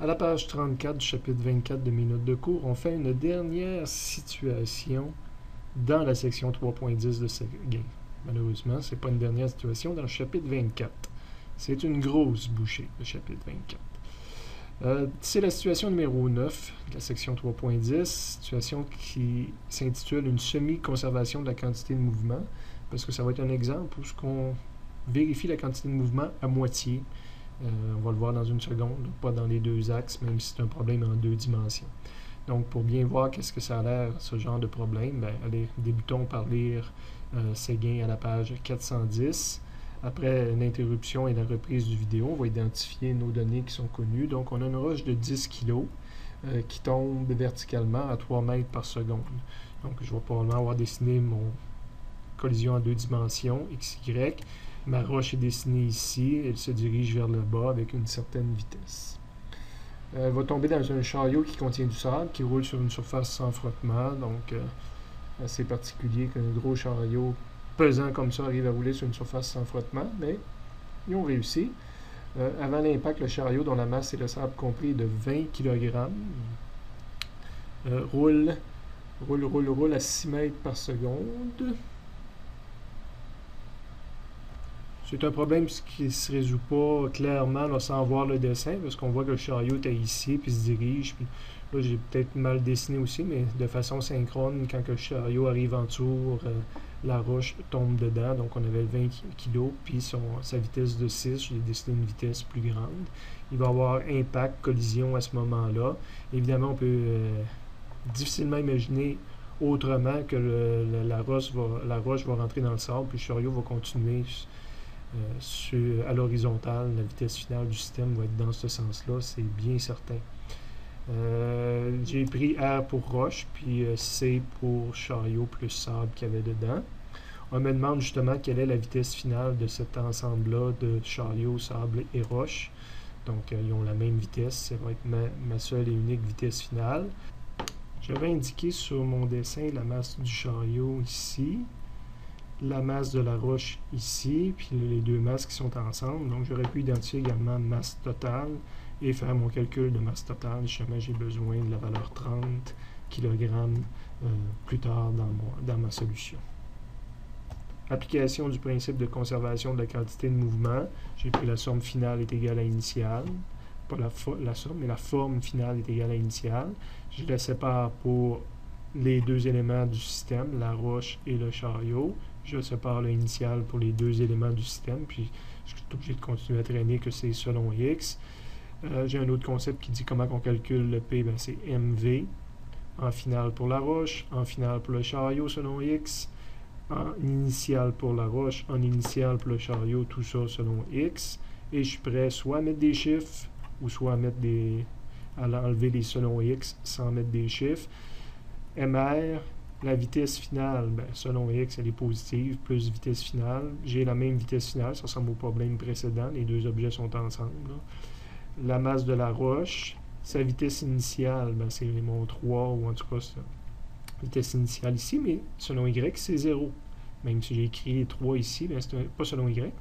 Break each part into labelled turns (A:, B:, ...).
A: À la page 34 du chapitre 24 de mes notes de cours, on fait une dernière situation dans la section 3.10 de ce game. Malheureusement, ce n'est pas une dernière situation dans le chapitre 24. C'est une grosse bouchée, le chapitre 24. C'est la situation numéro 9 de la section 3.10, situation qui s'intitule « Une semi-conservation de la quantité de mouvement », parce que ça va être un exemple où on vérifie la quantité de mouvement à moitié. On va le voir dans une seconde, pas dans les deux axes, même si c'est un problème en deux dimensions. Donc, pour bien voir qu'est-ce que ça a l'air, ce genre de problème, allez, débutons par lire ces gains à la page 410. Après l'interruption et la reprise du vidéo, on va identifier nos données qui sont connues. Donc, on a une roche de 10 kg qui tombe verticalement à 3 mètres par seconde. Donc, je vais probablement avoir dessiné mon collision en deux dimensions, x, y. Ma roche est dessinée ici, elle se dirige vers le bas avec une certaine vitesse. Elle va tomber dans un chariot qui contient du sable, qui roule sur une surface sans frottement, donc assez particulier qu'un gros chariot pesant comme ça arrive à rouler sur une surface sans frottement, mais ils ont réussi. Avant l'impact, le chariot, dont la masse et le sable compris est de 20 kg, roule à 6 mètres par seconde. C'est un problème qui ne se résout pas clairement là, sans voir le dessin, parce qu'on voit que le chariot est ici, puis se dirige. Puis là, j'ai peut-être mal dessiné aussi, mais de façon synchrone, quand le chariot arrive en tour, la roche tombe dedans. Donc, on avait 20 kg, puis sa vitesse de 6, j'ai dessiné une vitesse plus grande. Il va y avoir impact, collision à ce moment-là. Évidemment, on peut difficilement imaginer autrement que la roche va rentrer dans le sable, puis le chariot va continuer à l'horizontale. La vitesse finale du système va être dans ce sens-là, c'est bien certain. J'ai pris R pour roche, puis C pour chariot plus sable qu'il y avait dedans. On me demande justement quelle est la vitesse finale de cet ensemble-là de chariot, sable et roche. Donc, ils ont la même vitesse, ça va être ma seule et unique vitesse finale. J'avais indiqué sur mon dessin la masse du chariot ici, la masse de la roche ici, puis les deux masses qui sont ensemble. Donc, j'aurais pu identifier également masse totale et faire mon calcul de masse totale si jamais j'ai besoin de la valeur 30 kg plus tard dans ma solution. Application du principe de conservation de la quantité de mouvement. J'ai pris la somme finale est égale à initiale. Pas la somme, mais la forme finale est égale à initiale. Je la sépare pour les deux éléments du système, la roche et le chariot. Je sépare l'initial pour les deux éléments du système, puis je suis obligé de continuer à traîner que c'est selon X. J'ai un autre concept qui dit comment on calcule le P, c'est MV, en finale pour la roche, en finale pour le chariot selon X, en initial pour la roche, en initial pour le chariot, tout ça selon X. Et je suis prêt soit à mettre des chiffres, ou soit à enlever les selon X sans mettre des chiffres. MR, la vitesse finale, selon X, elle est positive, plus vitesse finale. J'ai la même vitesse finale, ça ressemble au problème précédent, les deux objets sont ensemble. Là. La masse de la roche, sa vitesse initiale, c'est mon 3, ou en tout cas, sa vitesse initiale ici, mais selon Y, c'est 0. Même si j'ai écrit 3 ici, c'est pas selon Y.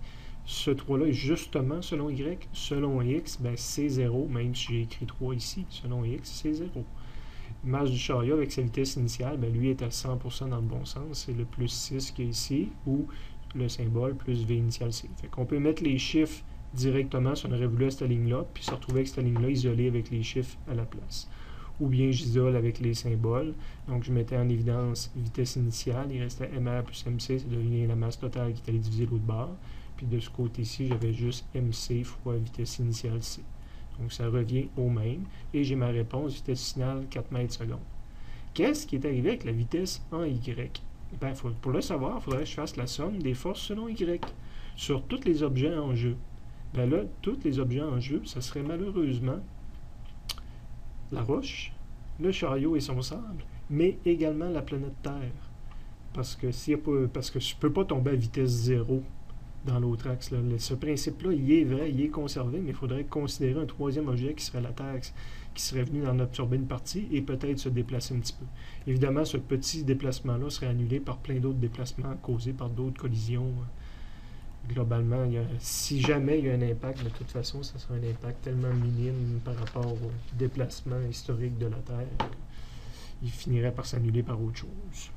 A: Ce 3-là est justement selon Y. Selon X, c'est 0, même si j'ai écrit 3 ici. Selon X, c'est 0. Masse du chariot avec sa vitesse initiale, lui est à 100% dans le bon sens. C'est le plus 6 qui est ici, ou le symbole plus V initial C. Fait qu'on peut mettre les chiffres directement si on aurait voulu à cette ligne-là, puis se retrouver avec cette ligne-là isolée avec les chiffres à la place. Ou bien j'isole avec les symboles. Donc je mettais en évidence vitesse initiale, il restait MR plus MC, ça devient la masse totale qui est allée diviser l'autre barre. Puis de ce côté-ci, j'avais juste MC fois vitesse initiale C. Donc, ça revient au même. Et j'ai ma réponse, vitesse finale, 4 mètres secondes. Qu'est-ce qui est arrivé avec la vitesse en Y? Pour le savoir, il faudrait que je fasse la somme des forces selon Y sur tous les objets en jeu. Là, tous les objets en jeu, ça serait malheureusement la roche, le chariot et son sable, mais également la planète Terre. Parce que je ne peux pas tomber à vitesse 0 dans l'autre axe. Là. Ce principe-là, il est vrai, il est conservé, mais il faudrait considérer un troisième objet qui serait la Terre, qui serait venu en absorber une partie et peut-être se déplacer un petit peu. Évidemment, ce petit déplacement-là serait annulé par plein d'autres déplacements causés par d'autres collisions Globalement, si jamais il y a un impact, de toute façon, ça sera un impact tellement minime par rapport au déplacement historique de la Terre, il finirait par s'annuler par autre chose.